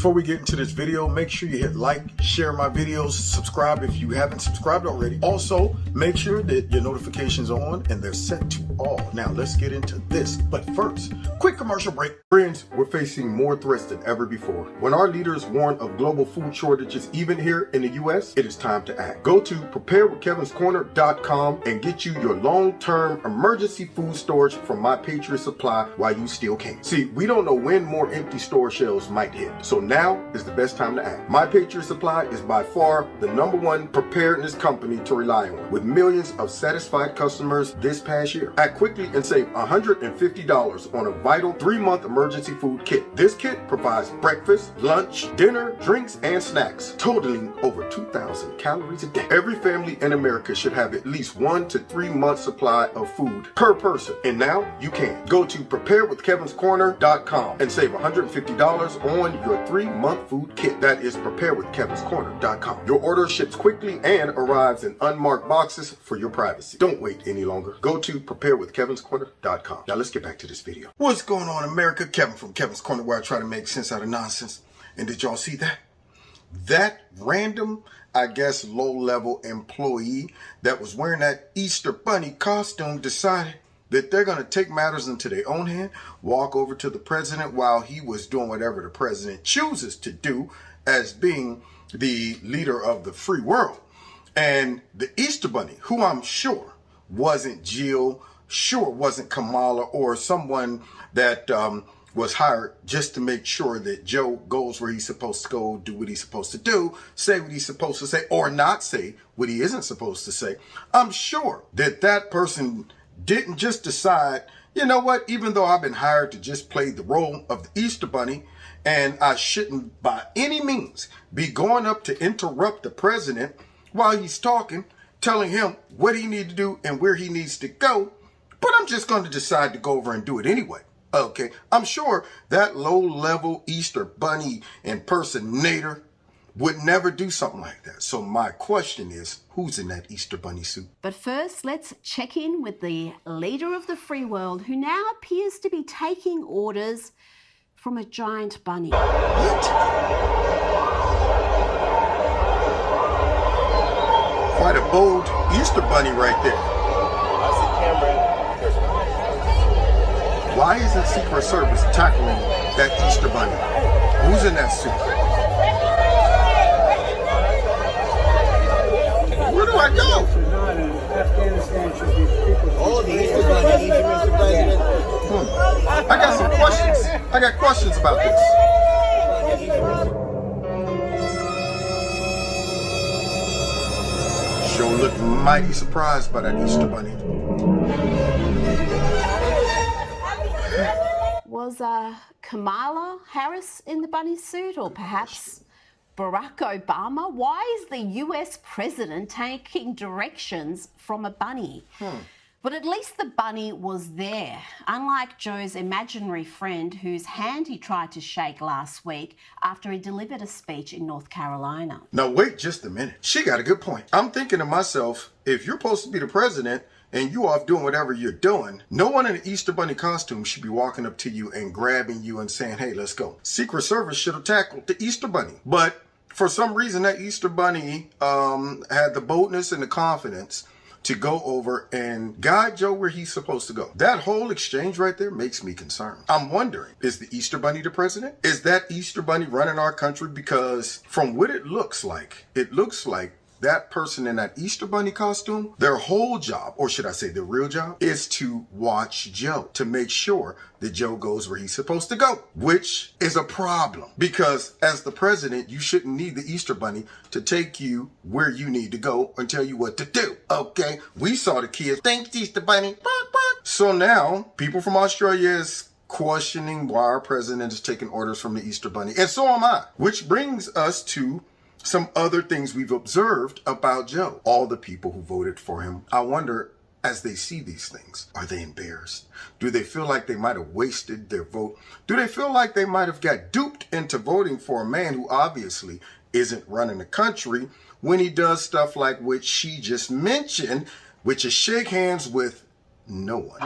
Before we get into this video, make sure you hit like, share my videos, subscribe if you haven't subscribed already. Also, make sure that your notifications are on and they're set to all. Now, let's get into this. But first, quick commercial break. Friends, we're facing more threats than ever before. When our leaders warn of global food shortages, even here in the U.S., it is time to act. Go to preparewithkevinscorner.com and get you your long-term emergency food storage from My Patriot Supply while you still can. See, we don't know when more empty store shelves might hit. So now is the best time to act. My Patriot Supply is by far the #1 preparedness company to rely on, with millions of satisfied customers this past year. Act quickly and save $150 on a vital 3-month emergency food kit. This kit provides breakfast, lunch, dinner, drinks, and snacks, totaling over 2,000 calories a day. Every family in America should have at least 1 to 3 months supply of food per person. And now you can. Go to preparewithkevinscorner.com and save $150 on your 3-month food kit. That is preparewithkevinscorner.com. Your order ships quickly and arrives in unmarked boxes for your privacy. Don't wait any longer. Go to preparewithkevinscorner.com. Now let's get back to this video. What's going on, America? Kevin from Kevin's Corner, where I try to make sense out of nonsense. And did y'all see that? That random, I guess, low-level employee that was wearing that Easter Bunny costume decided that they're going to take matters into their own hand, walk over to the president while he was doing whatever the president chooses to do as being the leader of the free world. And the Easter Bunny, who I'm sure wasn't Jill, sure wasn't Kamala, or someone that was hired just to make sure that Joe goes where he's supposed to go, do what he's supposed to do, say what he's supposed to say, or not say what he isn't supposed to say. I'm sure that that person didn't just decide, you know what, even though I've been hired to just play the role of the Easter Bunny, and I shouldn't by any means be going up to interrupt the president while he's talking, telling him what he needs to do and where he needs to go, but I'm just going to decide to go over and do it anyway. Okay, I'm sure that low-level Easter Bunny impersonator would never do something like that. So my question is, who's in that Easter Bunny suit? But first, let's check in with the leader of the free world, who now appears to be taking orders from a giant bunny. What? Quite a bold Easter Bunny right there. Why isn't Secret Service tackling that Easter Bunny? Who's in that suit? Where do I go? Oh, the Easter Bunny, Mr. President. I got some questions. I got questions about this. Sure looked mighty surprised by that Easter Bunny. Was Kamala Harris in the bunny suit, or perhaps Barack Obama? Why is the US president taking directions from a bunny? But at least the bunny was there, unlike Joe's imaginary friend whose hand he tried to shake last week after he delivered a speech in North Carolina. Now wait just a minute. She got a good point. I'm thinking to myself, if you're supposed to be the president and you off doing whatever you're doing, no one in an Easter Bunny costume should be walking up to you and grabbing you and saying, hey, let's go. Secret Service should have tackled the Easter Bunny. But for some reason, that Easter Bunny had the boldness and the confidence to go over and guide Joe where he's supposed to go. That whole exchange right there makes me concerned. I'm wondering, is the Easter Bunny the president? Is that Easter Bunny running our country? Because from what it looks like that person in that Easter Bunny costume, their whole job, or should I say their real job, is to watch Joe, to make sure that Joe goes where he's supposed to go, which is a problem because as the president, you shouldn't need the Easter Bunny to take you where you need to go and tell you what to do. Okay, we saw the kids. Thanks, Easter Bunny. So now people from Australia is questioning why our president is taking orders from the Easter Bunny, and so am I, which brings us to some other things we've observed about Joe. All the people who voted for him, I wonder, as they see these things, are they embarrassed? Do they feel like they might have wasted their vote? Do they feel like they might have got duped into voting for a man who obviously isn't running the country when he does stuff like what she just mentioned, which is shake hands with no one?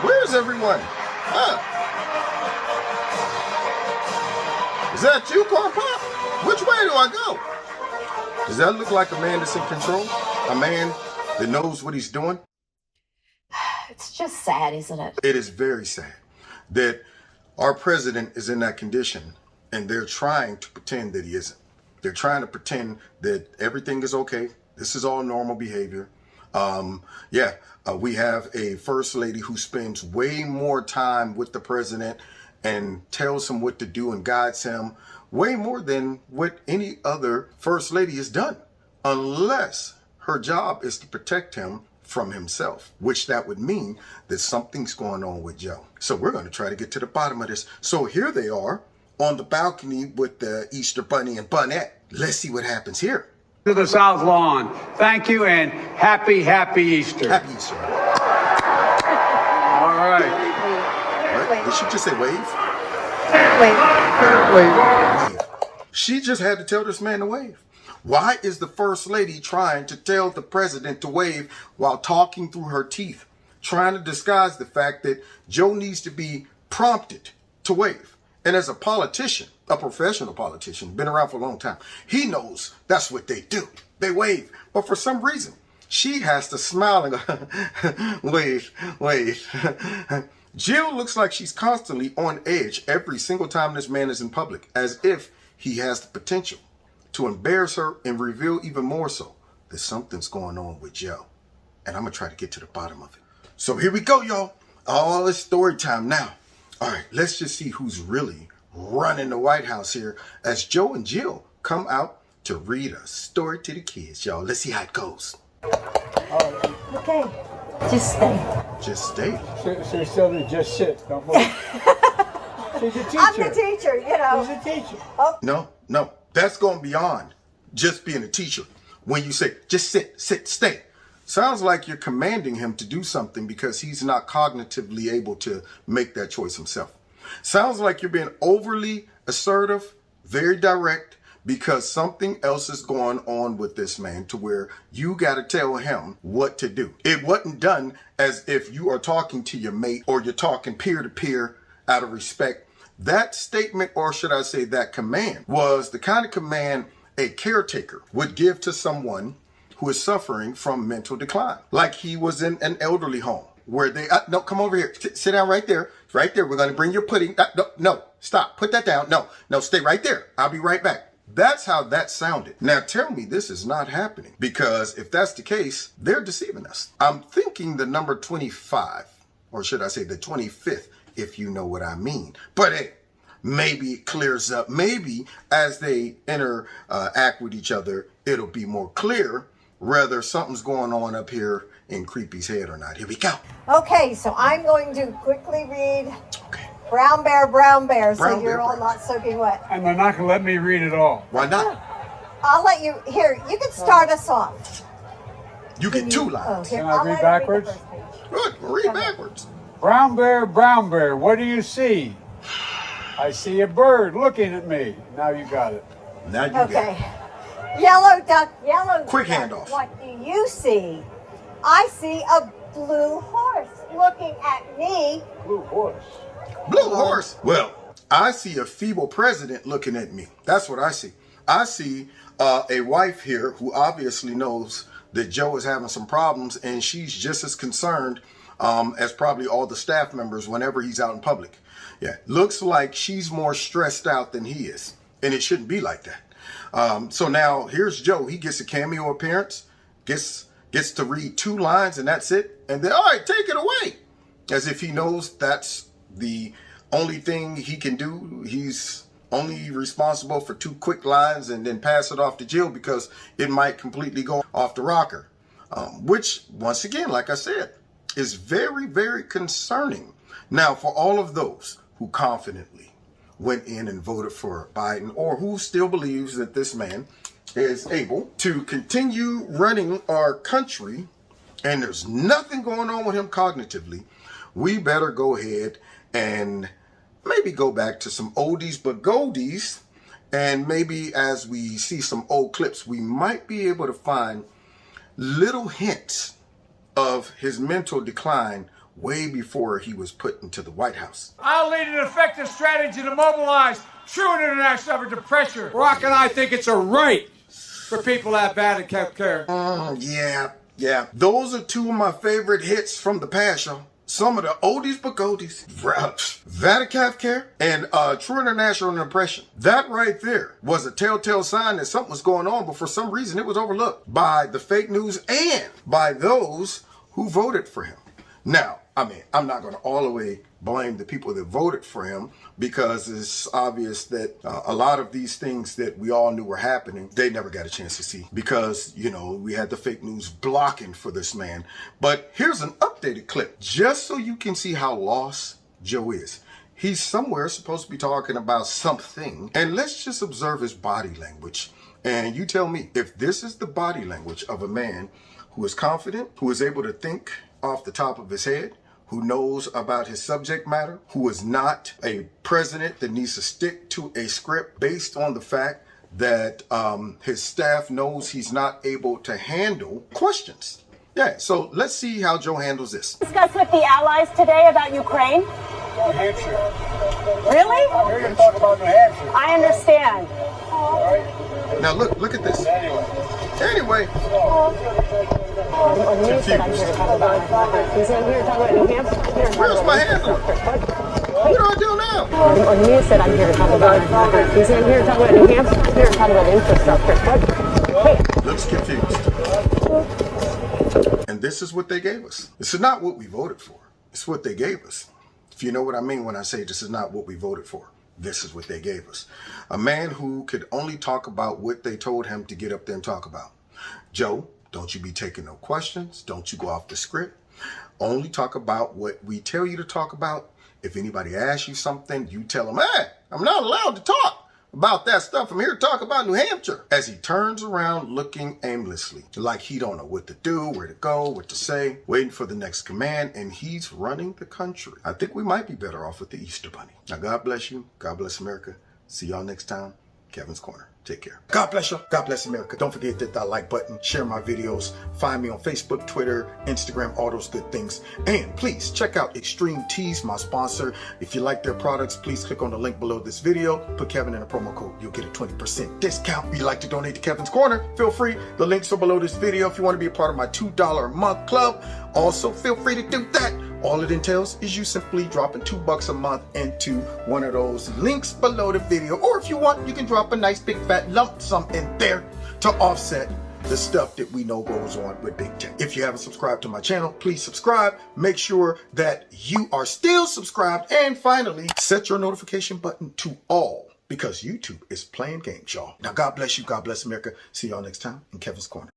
Where's everyone? Huh? Is that you, Corn Pop? Which way do I go? Does that look like a man that's in control? A man that knows what he's doing? It's just sad, isn't it? It is very sad that our president is in that condition and they're trying to pretend that he isn't. They're trying to pretend that everything is okay. This is all normal behavior. We have a first lady who spends way more time with the president and tells him what to do and guides him way more than what any other first lady has done, unless her job is to protect him from himself, which that would mean that something's going on with Joe. So we're going to try to get to the bottom of this. So here they are on the balcony with the Easter Bunny and Bunette. Let's see what happens here. To the South Lawn. Thank you and happy Easter. Happy Easter. All right. What? Did she just say wave? Wait. She just had to tell this man to wave. Why is the first lady trying to tell the president to wave while talking through her teeth, trying to disguise the fact that Joe needs to be prompted to wave? And as a politician, a professional politician, been around for a long time, he knows that's what they do. They wave. But for some reason, she has to smile and go, wave. Jill looks like she's constantly on edge every single time this man is in public, as if he has the potential to embarrass her and reveal even more so that something's going on with Joe. And I'm going to try to get to the bottom of it. So here we go, y'all. All this story time now. All right, let's just see who's really running the White House here as Joe and Jill come out to read a story to the kids, y'all. Let's see how it goes. Okay. Just stay. Just stay. So Sylvia, just sit. Don't move. She's a teacher. I'm the teacher, you know. She's a teacher. No. That's going beyond just being a teacher. When you say, just sit, stay. Sounds like you're commanding him to do something because he's not cognitively able to make that choice himself. Sounds like you're being overly assertive, very direct, because something else is going on with this man to where you got to tell him what to do. It wasn't done as if you are talking to your mate or you're talking peer to peer out of respect. That statement, or should I say that command, was the kind of command a caretaker would give to someone who is suffering from mental decline. Like he was in an elderly home where they, no, come over here. Sit down right there. Right there. We're going to bring your pudding. No, stop. Put that down. No, stay right there. I'll be right back. That's how that sounded. Now tell me this is not happening, because if that's the case, they're deceiving us. I'm thinking the number 25, or should I say the 25th, if you know what I mean. But hey, maybe it clears up. Maybe as they interact with each other, it'll be more clear whether something's going on up here in Creepy's head or not. Here we go. Okay, so I'm going to quickly read Okay. Brown Bear, so Brown you're Bear, all Brown not soaking wet. And they're not going to let me read it all. Why not? I'll let you, here, you can start us off. You get two lines. Oh, here, Can I I'll read let her backwards? the first page. Good. Read backwards. Brown Bear, what do you see? I see a bird looking at me. Now you got it. Now you got it. Okay. Yellow duck. Quick handoff. What do you see? I see a blue horse looking at me. Blue horse. Blue horse. Well, I see a feeble president looking at me. That's what I see. I see a wife here who obviously knows that Joe is having some problems, and she's just as concerned as probably all the staff members whenever he's out in public. Yeah, looks like she's more stressed out than he is, and it shouldn't be like that. So now here's Joe. He gets a cameo appearance, gets to read 2 lines, and that's it. And then, all right, take it away. As if he knows that's the only thing he can do. He's only responsible for 2 quick lines and then pass it off to Jill because it might completely go off the rocker. Which, once again, like I said, is very, very concerning. Now, for all of those who confidently went in and voted for Biden, or who still believes that this man is able to continue running our country and there's nothing going on with him cognitively, we better go ahead and maybe go back to some oldies but goldies, and maybe as we see some old clips, we might be able to find little hints of his mental decline way before he was put into the White House. I'll lead an effective strategy to mobilize true international effort to pressure. Barack and I think it's a right for people to have Vatican care. Yeah. Those are two of my favorite hits from the past, y'all. Some of the oldies but goldies. Vatican care and True International Impression. That right there was a telltale sign that something was going on, but for some reason it was overlooked by the fake news and by those who voted for him. Now, I mean, I'm not going to all the way blame the people that voted for him, because it's obvious that a lot of these things that we all knew were happening, they never got a chance to see because, you know, we had the fake news blocking for this man. But here's an updated clip just so you can see how lost Joe is. He's somewhere supposed to be talking about something, and let's just observe his body language. And you tell me if this is the body language of a man who is confident, who is able to think off the top of his head, who knows about his subject matter, who is not a president that needs to stick to a script based on the fact that his staff knows he's not able to handle questions. Yeah, so let's see how Joe handles this. Discuss with the allies today about Ukraine. New Hampshire. Really? We're going to talk about New Hampshire. I understand. All right. Now look at this. Anyway. Where's my handler? What do I do now? On the news said I'm here to talk about. He's in here to talk about New Hampshire. Here to talk about infrastructure. Looks confused. And this is what they gave us. This is not what we voted for. It's what they gave us. If you know what I mean when I say this is not what we voted for. This is what they gave us. A man who could only talk about what they told him to get up there and talk about. Joe, don't you be taking no questions. Don't you go off the script. Only talk about what we tell you to talk about. If anybody asks you something, you tell them, hey, I'm not allowed to talk about that stuff. I'm here to talk about New Hampshire. As he turns around looking aimlessly, like he don't know what to do, where to go, what to say, waiting for the next command, and he's running the country. I think we might be better off with the Easter Bunny. Now, God bless you. God bless America. See y'all next time. Kevin's Corner. Take care. God bless you. God bless America. Don't forget to hit that like button. Share my videos. Find me on Facebook, Twitter, Instagram, all those good things. And please check out Extreme Teas, my sponsor. If you like their products, please click on the link below this video. Put Kevin in a promo code. You'll get a 20% discount. If you'd like to donate to Kevin's Corner, feel free. The links are below this video. If you want to be a part of my $2 a month club, also feel free to do that. All it entails is you simply dropping $2 a month into one of those links below the video. Or if you want, you can drop a nice big fat lump sum in there to offset the stuff that we know goes on with big tech. If you haven't subscribed to my channel, please subscribe. Make sure that you are still subscribed. And finally, set your notification button to all, because YouTube is playing games, y'all. Now, God bless you. God bless America. See y'all next time in Kevin's Corner.